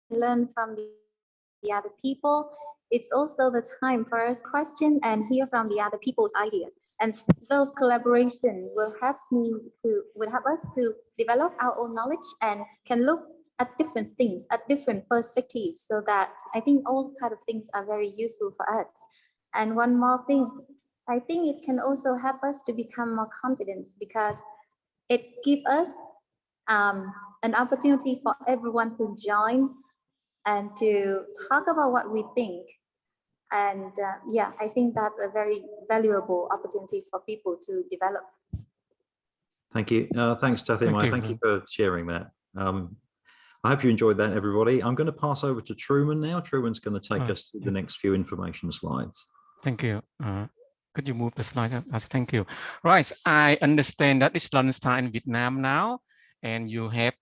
learn from the other people. It's also the time for us to question and hear from the other people's ideas. And those collaborations will help us to develop our own knowledge and can look at different things, at different perspectives, so that I think all kind of things are very useful for us. And one more thing, I think it can also help us to become more confident because it gives us an opportunity for everyone to join and to talk about what we think. And yeah, I think that's a very valuable opportunity for people to develop. Thank you. Thanks, Tathimai. Thank you for sharing that. I hope you enjoyed that, everybody. I'm going to pass over to Truman now. Truman's going to take us through the next few information slides. Thank you. Could you move the slide? Thank you. Right. I understand that it's lunchtime in Vietnam now, and you have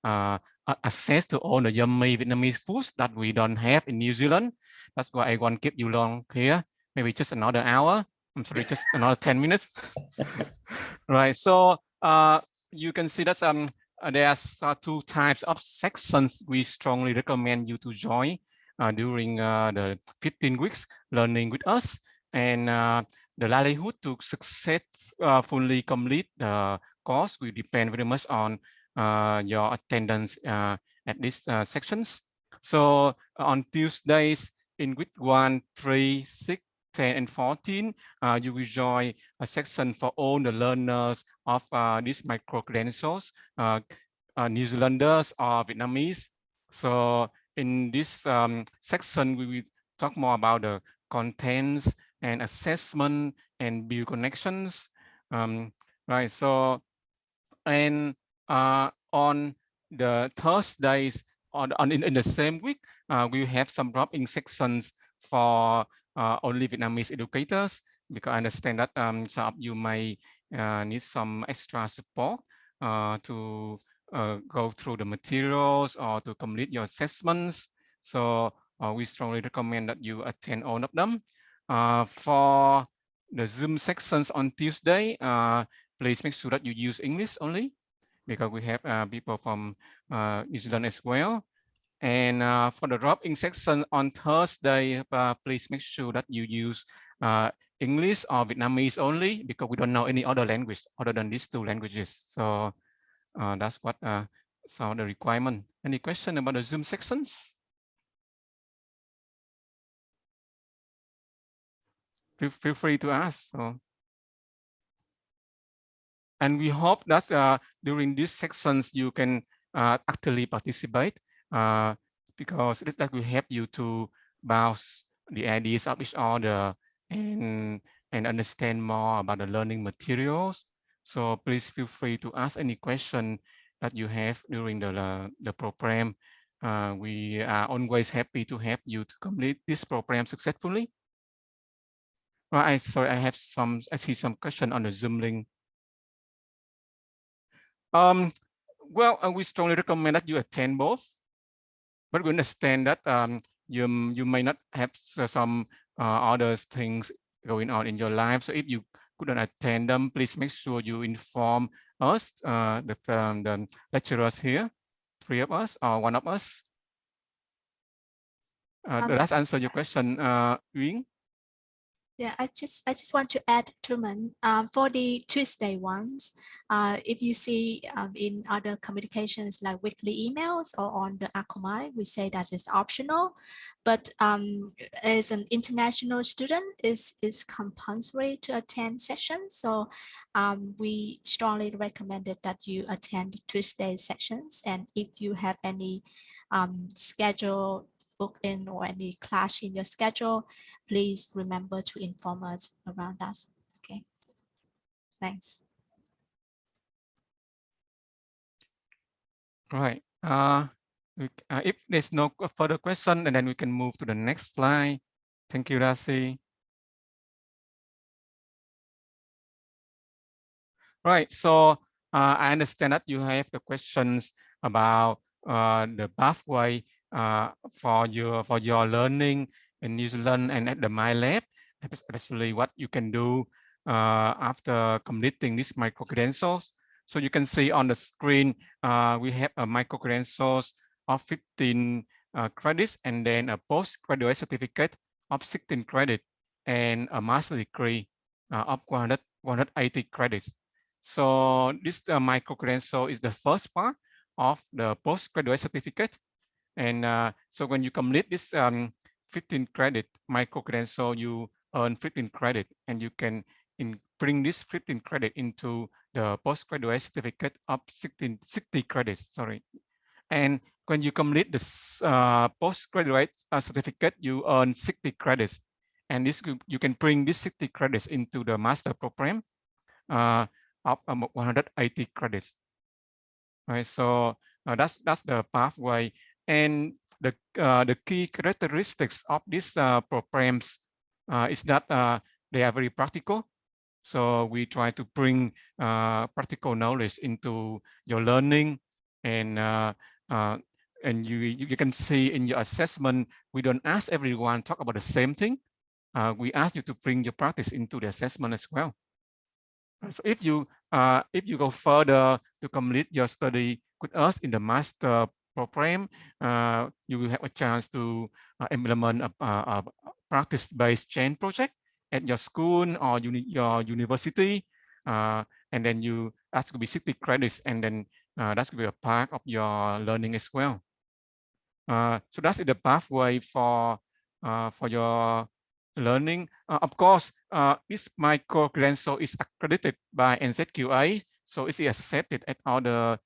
access to all the yummy Vietnamese foods that we don't have in New Zealand. That's why I won't keep you long here. Maybe just another hour. I'm sorry, just another 10 minutes. Right. So you can see that there's two types of sections we strongly recommend you to join during the 15 weeks learning with us. And the likelihood to successfully complete the course will depend very much on your attendance at these sections. So on Tuesdays in week 1, 3, 6, 10, and 14, you will join a section for all the learners of these micro-credentials, New Zealanders or Vietnamese. So in this section, we will talk more about the contents and assessment and build connections. Right. So, and on the Thursdays in the same week, we have some drop-in sections for only Vietnamese educators, because I understand that some of you may need some extra support to go through the materials or to complete your assessments. So we strongly recommend that you attend all of them. For the Zoom sections on Tuesday, please make sure that you use English only, because we have people from New Zealand as well. And for the drop-in section on Thursday, please make sure that you use English or Vietnamese only, because we don't know any other language other than these two languages. So that's what some of the requirement. Any question about the Zoom sections? feel free to ask. So. And we hope that during these sections you can actively participate because that will help you to bounce the ideas of each other and understand more about the learning materials. So please feel free to ask any question that you have during the program. We are always happy to help you to complete this program successfully. Well, sorry, I see some question on the Zoom link. Well, we strongly recommend that you attend both, but we understand that you may not have some other things going on in your life. So if you couldn't attend them, please make sure you inform us, the lecturers here, 3 of us or 1 of us. Does that answer your question, Yuen? Yeah, I just want to add, Truman, for the Tuesday ones, if you see in other communications like weekly emails or on the Akamai, we say that it's optional, but as an international student, is compulsory to attend sessions. So we strongly recommended that you attend Tuesday sessions, and if you have any schedule book in or any clash in your schedule, please remember to inform us around us. Okay, thanks. All right. If there's no further question, and then we can move to the next slide. Thank you, Darcy. Right. So I understand that you have the questions about the pathway for your learning in New Zealand and at the MyLab, especially what you can do after completing these micro-credentials. So you can see on the screen, we have a micro-credentials of 15 credits, and then a postgraduate certificate of 16 credits, and a master degree of 180 credits. So this micro-credential is the first part of the postgraduate certificate. And so when you complete this 15 credit micro-credential, you earn 15 credit, and you can bring this 15 credit into the postgraduate certificate of 60 credits, sorry. And when you complete this postgraduate certificate, you earn 60 credits. And this you can bring this 60 credits into the master program of 180 credits. Right, so that's the pathway. And the key characteristics of these programs is that they are very practical. So we try to bring practical knowledge into your learning, and you can see in your assessment, we don't ask everyone to talk about the same thing. We ask you to bring your practice into the assessment as well. So if you go further to complete your study with us in the master program, you will have a chance to implement a practice-based change project at your school or your university, and then that's going to be 60 credits, and then that's going to be a part of your learning as well. So that's the pathway for your learning. Of course, this micro-credential is accredited by NZQA, so it's accepted at other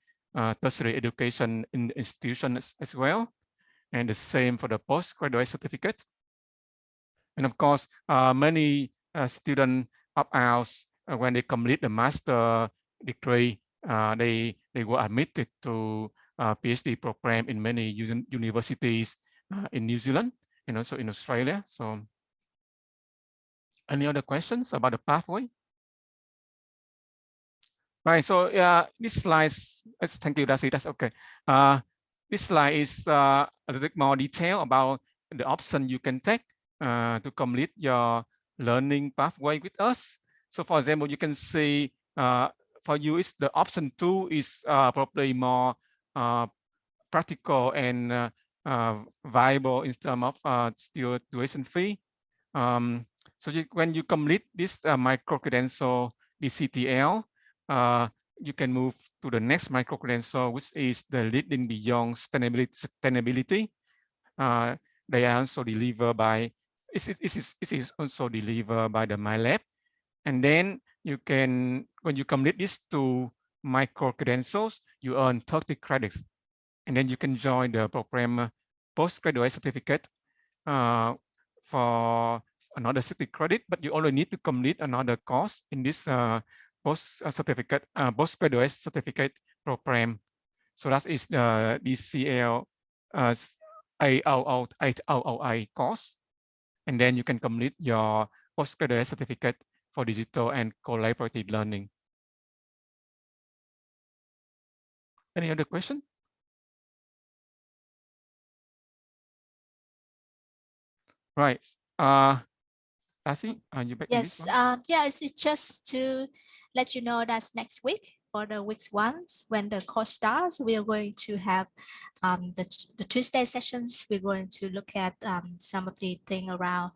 tertiary education institutions as well, and the same for the postgraduate certificate. And of course, many students of ours, when they complete the master degree, they were admitted to PhD program in many universities in New Zealand and also in Australia. So any other questions about the pathway? Right, so this slide, thank you, Darcy, that's okay. This slide is a little bit more detail about the option you can take to complete your learning pathway with us. So for example, you can see for you, is the option 2 is probably more practical and viable in terms of still tuition fee. So when you complete this micro-credential DCTL, you can move to the next micro-credential, which is the Leading Beyond Sustainability. They are also delivered by it is also delivered by the MyLab. And then you can, when you complete these 2 micro-credentials, you earn 30 credits. And then you can join the program postgraduate certificate for another 60 credit, but you only need to complete another course in this postgraduate certificate program. So that is the DCTL AOI course. And then you can complete your postgraduate certificate for digital and collaborative learning. Any other question? Right. Lassie, are you back? Yes. Yes, it's just to let you know that next week, for the week 1, when the course starts, we are going to have the Tuesday sessions. We're going to look at some of the thing around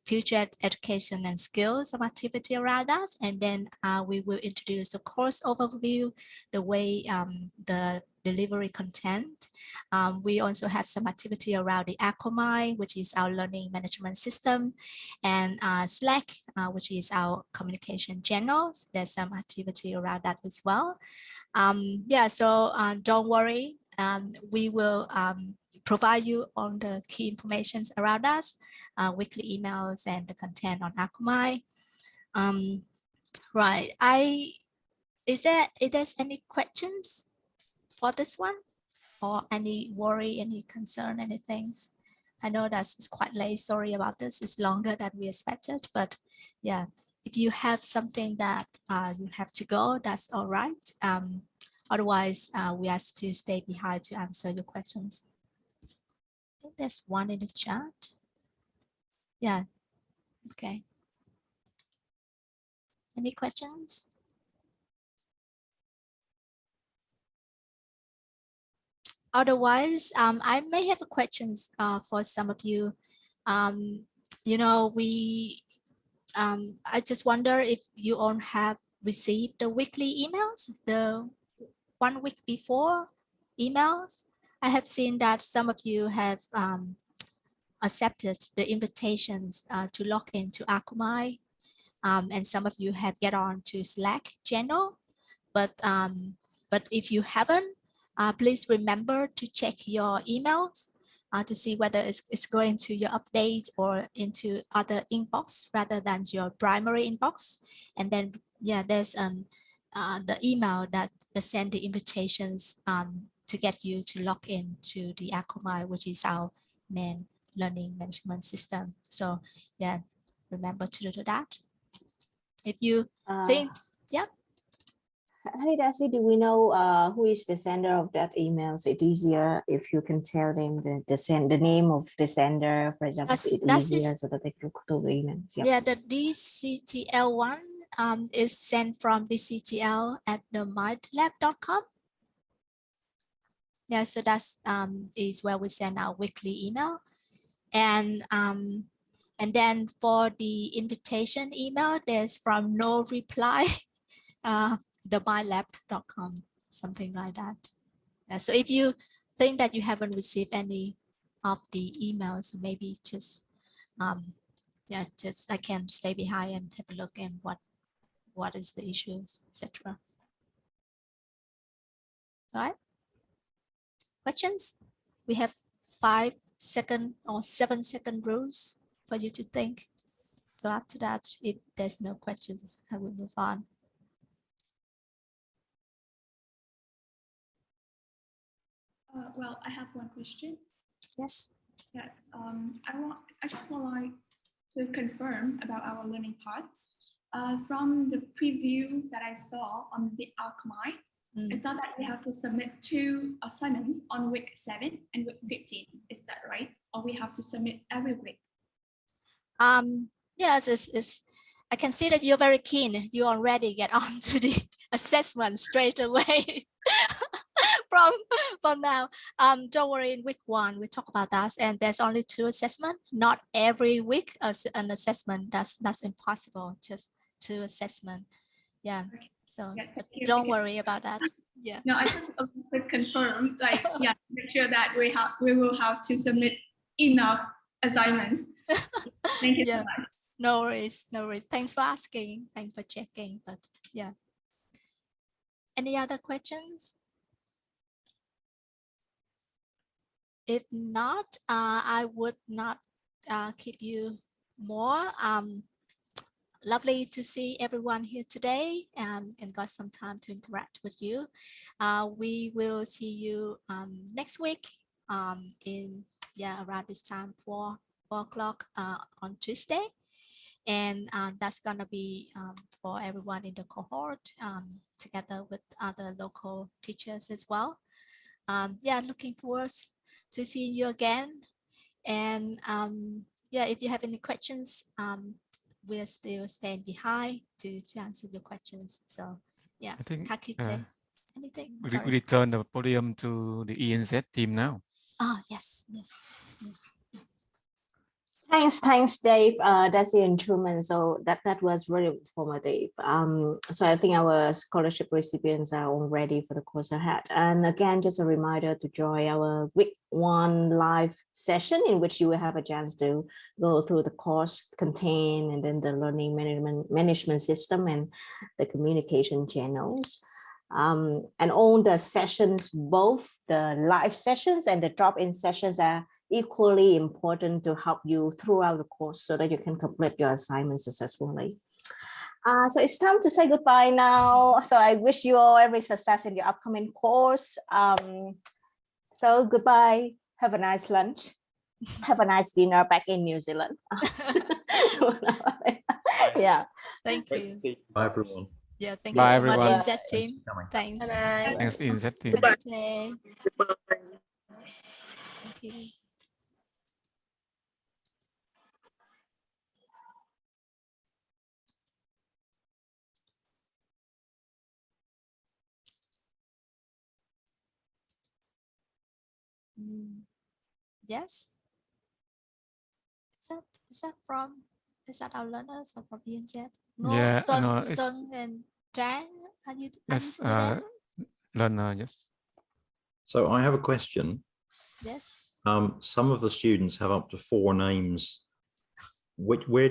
future education and skills, some activity around that. And then we will introduce the course overview, the way the delivery content. We also have some activity around the Akomai, which is our learning management system, and Slack, which is our communication channels. There's some activity around that as well. Yeah, so don't worry. We will provide you on the key information around us, weekly emails and the content on Akomai. Right. Is there any questions for this one, or any worry, any concern, anything? I know that's quite late. Sorry about this. It's longer than we expected, but yeah, if you have something that you have to go, that's all right. Otherwise, we ask to stay behind to answer your questions. I think there's one in the chat. Yeah. Okay. Any questions? Otherwise, I may have questions for some of you. You know, I just wonder if you all have received the weekly emails, the 1 week before emails. I have seen that some of you have accepted the invitations to log into Akomai, and some of you have get on to Slack channel. But if you haven't, please remember to check your emails to see whether it's going to your update or into other inbox rather than your primary inbox. And then, yeah, there's the email that send the invitations to get you to log in to the Akomai, which is our main learning management system. So yeah, remember to do that. If you think, yeah. Hey, Darcy, do we know who is the sender of that email? So it's easier if you can tell them the name of the sender, for example, it's easier so that they can look through the emails. Yep. Yeah, the DCTL one is sent from DCTL at the mylab.com. Yeah, so that's is where we send our weekly email. And then for the invitation email, there's from no reply. The mylab.com, something like that. Yeah, so if you think that you haven't received any of the emails, maybe just I can stay behind and have a look and what is the issues, etc. All right. Questions? We have 5 second or 7 second rules for you to think. So after that, if there's no questions, I will move on. Well, I have one question. Yes. Yeah. I just want to confirm about our learning part. From the preview that I saw on the Akomai, I saw that we have to submit 2 assignments on week 7 and week 15. Is that right? Or we have to submit every week? Yes, I can see that you're very keen. You already get on to the assessment straight away. from now. Don't worry, in week 1 we talk about that, and there's only 2 assessments. Not every week as an assessment. That's impossible. Just 2 assessments. Yeah. Okay. So yeah, don't worry about that. Yeah. No, I just could confirm, like, yeah, make sure that we will have to submit enough assignments. Thank you so much. No worries, no worries. Thanks for asking. Thanks for checking. But yeah. Any other questions? If not, I would not keep you more. Lovely to see everyone here today and got some time to interact with you. We will see you next week in around this time, 4 o'clock on Tuesday. And that's gonna be for everyone in the cohort together with other local teachers as well. Looking forward to seeing you again. And if you have any questions, we're still staying behind to answer your questions. So I think anything? we return the podium to the ENZ team now. Oh, yes. Thanks, Dave, Desi and Truman. So that was really informative. So I think our scholarship recipients are all ready for the course ahead. And again, just a reminder to join our week 1 live session in which you will have a chance to go through the course content and then the learning management system and the communication channels. And all the sessions, both the live sessions and the drop-in sessions, are equally important to help you throughout the course so that you can complete your assignment successfully. So it's time to say goodbye now. So I wish you all every success in your upcoming course. So goodbye. Have a nice lunch. Have a nice dinner back in New Zealand. Yeah. Thank you. Bye, everyone. Yeah, thank Bye, you so everyone. much, ENZ team. Thanks. Bye. Thanks, ENZ team. Have a good day. Thank you. Yes. Is that our learners or from ENZ? Yeah, no, it's Xuân and Trang. Are you yes, still there? learner, yes. So I have a question. Yes. Some of the students have up to 4 names. Where